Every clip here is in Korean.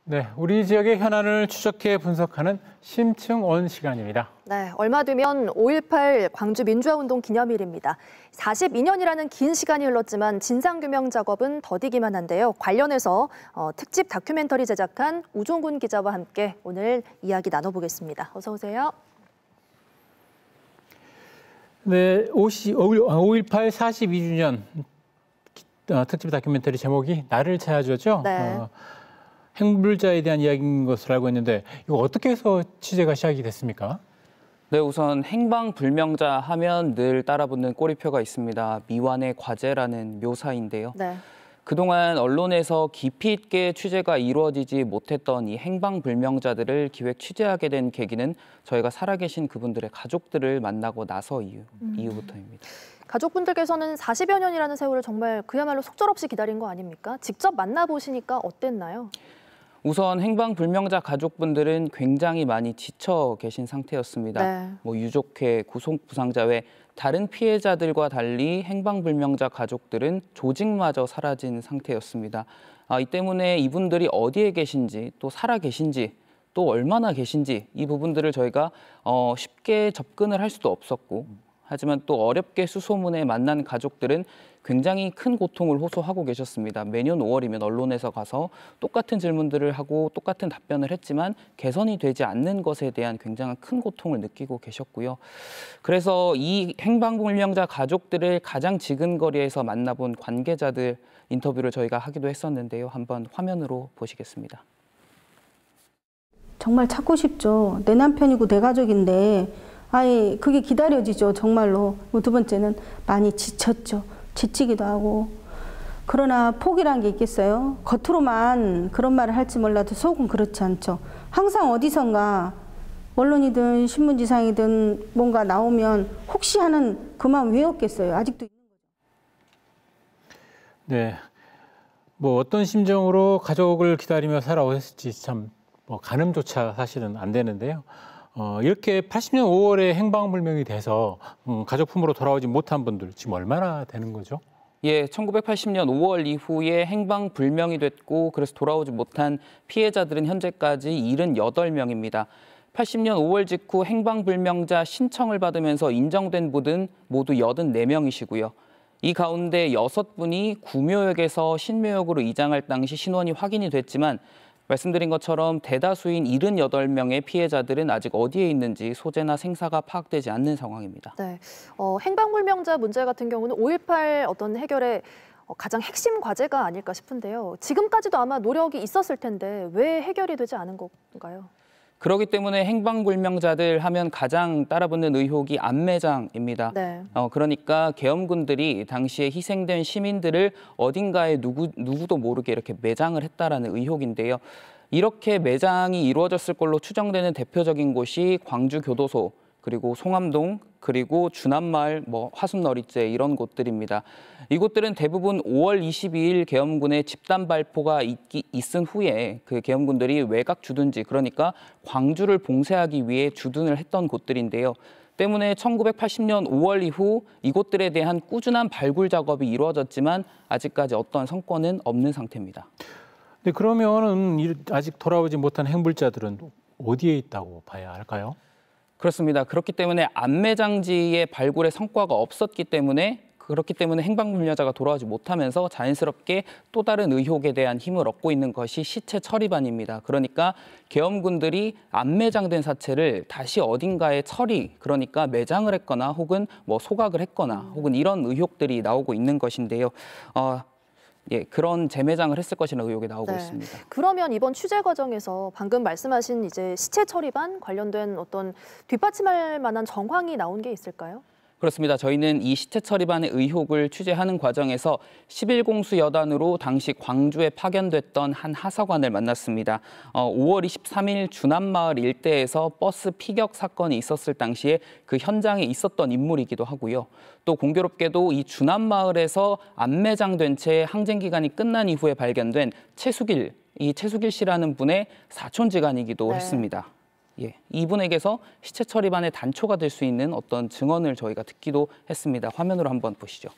네, 우리 지역의 현안을 추적해 분석하는 심층온 시간입니다. 네, 얼마 뒤면 5.18 광주 민주화운동 기념일입니다. 42년이라는 긴 시간이 흘렀지만 진상규명 작업은 더디기만 한데요. 관련해서 특집 다큐멘터리 제작한 우종군 기자와 함께 오늘 이야기 나눠보겠습니다. 어서 오세요. 네, 5.18 42주년 특집 다큐멘터리 제목이 나를 찾아주죠. 네. 핵물자에 대한 이야기인 것으로 알고 있는데 이거 어떻게 해서 취재가 시작이 됐습니까? 네, 우선 행방불명자 하면 늘 따라붙는 꼬리표가 있습니다. 미완의 과제라는 묘사인데요. 네. 그동안 언론에서 깊이 있게 취재가 이루어지지 못했던 이 행방불명자들을 기획 취재하게 된 계기는 저희가 살아계신 그분들의 가족들을 만나고 나서 이후부터입니다. 가족분들께서는 40여 년이라는 세월을 정말 그야말로 속절없이 기다린 거 아닙니까? 직접 만나보시니까 어땠나요? 우선 행방불명자 가족분들은 굉장히 많이 지쳐 계신 상태였습니다. 네. 유족회, 구속부상자 외 다른 피해자들과 달리 행방불명자 가족들은 조직마저 사라진 상태였습니다. 이 때문에 이분들이 어디에 계신지, 또 살아 계신지, 또 얼마나 계신지 이 부분들을 저희가 쉽게 접근을 할 수도 없었고, 하지만 또 어렵게 수소문에 만난 가족들은 굉장히 큰 고통을 호소하고 계셨습니다. 매년 5월이면 언론에서 가서 똑같은 질문들을 하고 똑같은 답변을 했지만 개선이 되지 않는 것에 대한 굉장한 큰 고통을 느끼고 계셨고요. 그래서 이 행방불명자 가족들을 가장 지근거리에서 만나본 관계자들 인터뷰를 저희가 하기도 했었는데요. 한번 화면으로 보시겠습니다. 정말 찾고 싶죠. 내 남편이고 내 가족인데 아예 그게 기다려지죠. 정말로. 두 번째는 많이 지쳤죠. 지치기도 하고. 그러나 포기란 게 있겠어요? 겉으로만 그런 말을 할지 몰라도 속은 그렇지 않죠. 항상 어디선가 언론이든 신문지상이든 뭔가 나오면 혹시 하는 그 마음 왜 없겠어요? 아직도 있는 거죠. 네, 뭐 어떤 심정으로 가족을 기다리며 살아오셨을지 참 가늠조차 사실은 안 되는데요. 이렇게 80년 5월에 행방불명이 돼서 가족 품으로 돌아오지 못한 분들 지금 얼마나 되는 거죠? 예, 1980년 5월 이후에 행방불명이 됐고 그래서 돌아오지 못한 피해자들은 현재까지 78명입니다. 80년 5월 직후 행방불명자 신청을 받으면서 인정된 분은 모두 84명이시고요. 이 가운데 6분이 구묘역에서 신묘역으로 이장할 당시 신원이 확인이 됐지만 말씀드린 것처럼 대다수인 78명의 피해자들은 아직 어디에 있는지 소재나 생사가 파악되지 않는 상황입니다. 네, 행방불명자 문제 같은 경우는 5.18 어떤 해결의 가장 핵심 과제가 아닐까 싶은데요. 지금까지도 아마 노력이 있었을 텐데 왜 해결이 되지 않은 건가요? 그렇기 때문에 행방불명자들 하면 가장 따라붙는 의혹이 안매장입니다. 네. 그러니까 계엄군들이 당시에 희생된 시민들을 어딘가에 누구도 모르게 이렇게 매장을 했다라는 의혹인데요. 이렇게 매장이 이루어졌을 걸로 추정되는 대표적인 곳이 광주교도소, 그리고 송암동, 그리고 주남마을, 화순너리째 이런 곳들입니다. 이곳들은 대부분 5월 22일 계엄군의 집단 발포가 있은 후에 그 계엄군들이 외곽 주둔지, 그러니까 광주를 봉쇄하기 위해 주둔을 했던 곳들인데요. 때문에 1980년 5월 이후 이곳들에 대한 꾸준한 발굴 작업이 이루어졌지만 아직까지 어떤 성과는 없는 상태입니다. 네, 그러면은 아직 돌아오지 못한 행불자들은 어디에 있다고 봐야 할까요? 그렇습니다. 그렇기 때문에 안매장지의 발굴에 성과가 없었기 때문에 행방불명자가 돌아오지 못하면서 자연스럽게 또 다른 의혹에 대한 힘을 얻고 있는 것이 시체 처리반입니다. 그러니까 계엄군들이 안매장된 사체를 다시 어딘가에 그러니까 매장을 했거나 혹은 소각을 했거나 혹은 이런 의혹들이 나오고 있는 것인데요. 예, 그런 재매장을 했을 것이라는 의혹이 나오고 있습니다. 그러면 이번 취재 과정에서 방금 말씀하신 이제 시체 처리반 관련된 어떤 뒷받침할 만한 정황이 나온 게 있을까요? 그렇습니다. 저희는 이 시체 처리반의 의혹을 취재하는 과정에서 11공수 여단으로 당시 광주에 파견됐던 한 하사관을 만났습니다. 5월 23일 주남마을 일대에서 버스 피격 사건이 있었을 당시에 그 현장에 있었던 인물이기도 하고요. 또 공교롭게도 이 주남마을에서 안매장된 채 항쟁 기간이 끝난 이후에 발견된 최수길 씨라는 분의 사촌지간이기도 했습니다. 예, 이분에게서 시체 처리반의 단초가 될 수 있는 어떤 증언을 저희가 듣기도 했습니다. 화면으로 한번 보시죠.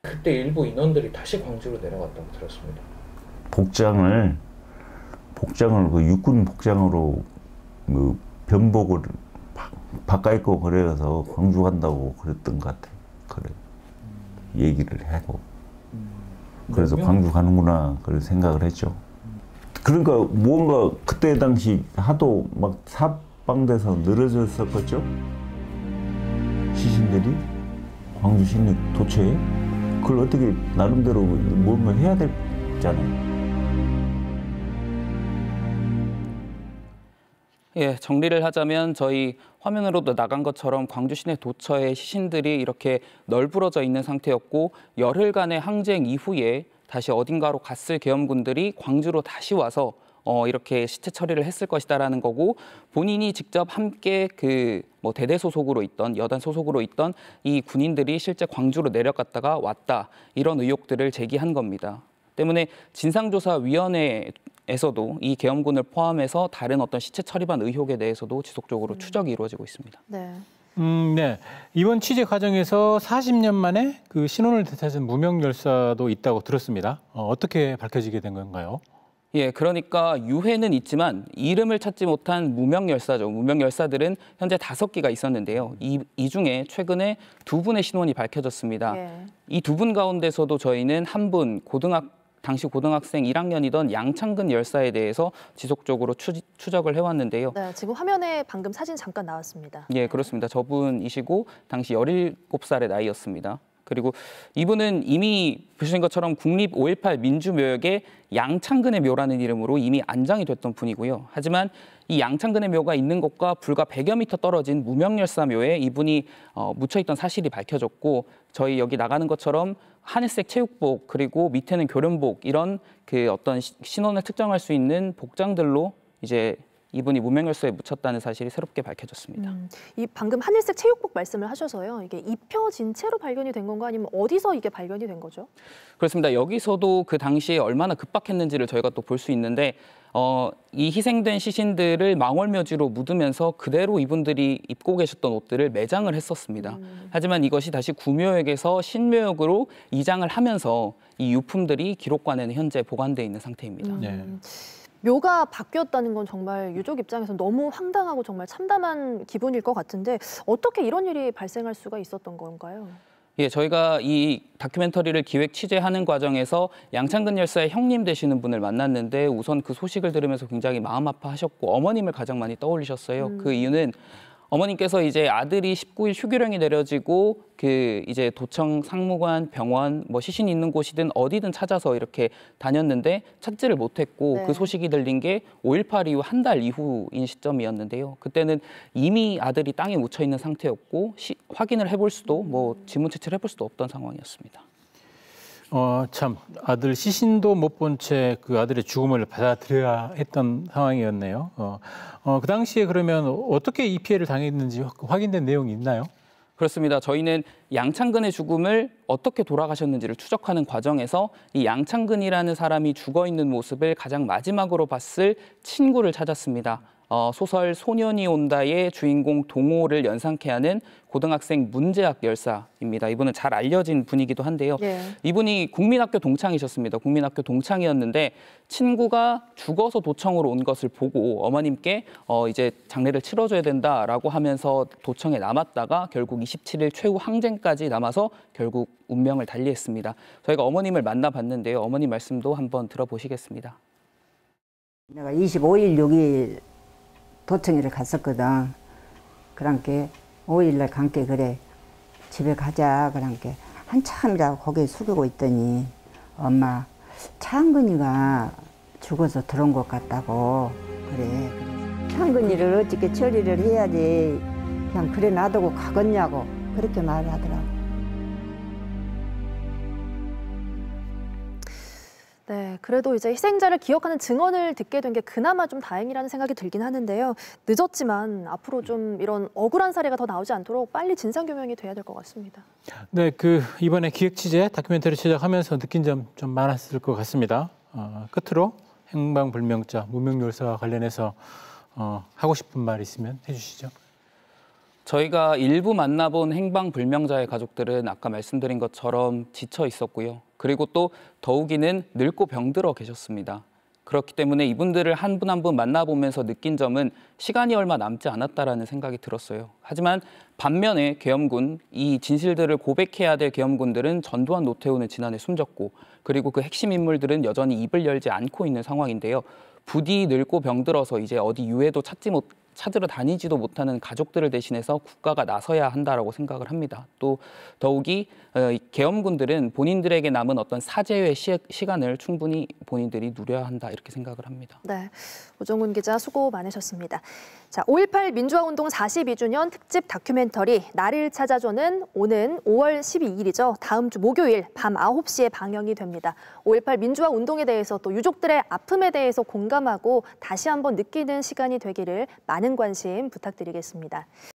그때 일부 인원들이 다시 광주로 내려갔다고 들었습니다. 복장을 복장을 그 육군 복장으로 그 변복을 바꿔 입고 그래서 광주 간다고 그랬던 것 같아. 그래 얘기를 하고 그래서 광주 가는구나 그런 생각을 했죠. 그러니까 뭔가 그때 당시 하도 막 사방돼서 늘어졌었겠죠. 시신들이 광주 시내 도처에 그걸 어떻게 나름대로 뭔가 해야 되잖아요. 예, 정리를 하자면 저희 화면으로도 나간 것처럼 광주 시내 도처에 시신들이 이렇게 널브러져 있는 상태였고 열흘간의 항쟁 이후에 다시 어딘가로 갔을 계엄군들이 광주로 다시 와서 이렇게 시체 처리를 했을 것이다라는 거고 본인이 직접 함께 그 뭐 대대 소속으로 있던 여단 소속으로 있던 이 군인들이 실제 광주로 내려갔다가 왔다 이런 의혹들을 제기한 겁니다. 때문에 진상조사위원회에서도 이 계엄군을 포함해서 다른 어떤 시체 처리반 의혹에 대해서도 지속적으로 추적이 이루어지고 있습니다. 네. 네. 이번 취재 과정에서 40년 만에 그 신원을 되찾은 무명 열사도 있다고 들었습니다. 어떻게 밝혀지게 된 건가요? 예, 그러니까 유해는 있지만 이름을 찾지 못한 무명 열사죠. 무명 열사들은 현재 5개가 있었는데요. 이 중에 최근에 2분의 신원이 밝혀졌습니다. 예. 이 2분 가운데서도 저희는 한 분 당시 고등학생 1학년이던 양창근 열사에 대해서 지속적으로 추적을 해왔는데요. 네, 지금 화면에 방금 사진 잠깐 나왔습니다. 예, 그렇습니다. 저분이시고 당시 17살의 나이였습니다. 그리고 이분은 이미 보신 것처럼 국립 5.18 민주묘역에 양창근의 묘라는 이름으로 이미 안장이 됐던 분이고요. 하지만 이 양창근의 묘가 있는 곳과 불과 100여 미터 떨어진 무명열사묘에 이분이 묻혀있던 사실이 밝혀졌고 저희 여기 나가는 것처럼 하늘색 체육복 그리고 밑에는 교련복 이런 그 어떤 신원을 특정할 수 있는 복장들로 이제 이분이 무명열사에 묻혔다는 사실이 새롭게 밝혀졌습니다. 이 방금 하늘색 체육복 말씀을 하셔서요. 이게 입혀진 채로 발견이 된 건가 아니면 어디서 이게 발견이 된 거죠? 그렇습니다. 여기서도 그 당시에 얼마나 급박했는지를 저희가 또 볼 수 있는데 이 희생된 시신들을 망월묘지로 묻으면서 그대로 이분들이 입고 계셨던 옷들을 매장을 했었습니다. 하지만 이것이 다시 구묘역에서 신묘역으로 이장을 하면서 이 유품들이 기록관에는 현재 보관돼 있는 상태입니다. 네. 묘가 바뀌었다는 건 정말 유족 입장에서 너무 황당하고 정말 참담한 기분일 것 같은데 어떻게 이런 일이 발생할 수가 있었던 건가요? 예, 저희가 이 다큐멘터리를 기획 취재하는 과정에서 양창근 열사의 형님 되시는 분을 만났는데 우선 그 소식을 들으면서 굉장히 마음 아파하셨고 어머님을 가장 많이 떠올리셨어요. 그 이유는 어머님께서 이제 아들이 19일 휴교령이 내려지고 그 이제 도청 상무관, 병원, 뭐 시신 있는 곳이든 어디든 찾아서 이렇게 다녔는데 찾지를 못했고 네. 그 소식이 들린 게 5.18 이후 한 달 이후인 시점이었는데요. 그때는 이미 아들이 땅에 묻혀 있는 상태였고 확인을 해볼 수도 뭐 지문 채취를 해볼 수도 없던 상황이었습니다. 참 아들 시신도 못 본 채 그 아들의 죽음을 받아들여야 했던 상황이었네요. 그 당시에 그러면 어떻게 이 피해를 당했는지 확인된 내용이 있나요? 그렇습니다. 저희는 양창근의 죽음을 어떻게 돌아가셨는지를 추적하는 과정에서 이 양창근이라는 사람이 죽어 있는 모습을 가장 마지막으로 봤을 친구를 찾았습니다. 소설 소년이 온다의 주인공 동호를 연상케 하는 고등학생 문재학 열사입니다. 이분은 잘 알려진 분이기도 한데요. 예. 이분이 국민학교 동창이셨습니다. 국민학교 동창이었는데 친구가 죽어서 도청으로 온 것을 보고 어머님께 이제 장례를 치러줘야 된다라고 하면서 도청에 남았다가 결국 27일 최후 항쟁까지 남아서 결국 운명을 달리했습니다. 저희가 어머님을 만나봤는데요. 어머님 말씀도 한번 들어보시겠습니다. 내가 25일, 6일 도청회를 갔었거든. 그러니까 5일날 간게 그래 집에 가자 그러니까 한참이라고 고개 숙이고 있더니 엄마 창근이가 죽어서 들어온 것 같다고 그래. 창근이를 어떻게 처리를 해야지 그냥 그래 놔두고 가겠냐고 그렇게 말을 하더라고. 네, 그래도 이제 희생자를 기억하는 증언을 듣게 된 게 그나마 좀 다행이라는 생각이 들긴 하는데요. 늦었지만 앞으로 좀 이런 억울한 사례가 더 나오지 않도록 빨리 진상규명이 돼야 될 것 같습니다. 네, 이번에 기획 취재, 다큐멘터리 제작하면서 느낀 점 좀 많았을 것 같습니다. 끝으로 행방불명자, 무명열사와 관련해서 하고 싶은 말 있으면 해주시죠. 저희가 일부 만나본 행방불명자의 가족들은 아까 말씀드린 것처럼 지쳐 있었고요. 그리고 또 더욱이는 늙고 병들어 계셨습니다. 그렇기 때문에 이분들을 한 분 한 분 만나보면서 느낀 점은 시간이 얼마 남지 않았다라는 생각이 들었어요. 하지만 반면에 계엄군, 이 진실들을 고백해야 될 계엄군들은 전두환, 노태우는 지난해 숨졌고 그리고 그 핵심 인물들은 여전히 입을 열지 않고 있는 상황인데요. 부디 늙고 병들어서 이제 어디 유해도 찾으러 다니지도 못하는 가족들을 대신해서 국가가 나서야 한다라고 생각을 합니다. 또 더욱이 계엄군들은 본인들에게 남은 어떤 사죄의 시간을 충분히 본인들이 누려야 한다 이렇게 생각을 합니다. 네, 오정훈 기자 수고 많으셨습니다. 자, 5.18 민주화운동 42주년 특집 다큐멘터리 나를 찾아줘는 오는 5월 12일이죠. 다음 주 목요일 밤 9시에 방영이 됩니다. 5.18 민주화 운동에 대해서 또 유족들의 아픔에 대해서 공감하고 다시 한번 느끼는 시간이 되기를 많은 관심 부탁드리겠습니다.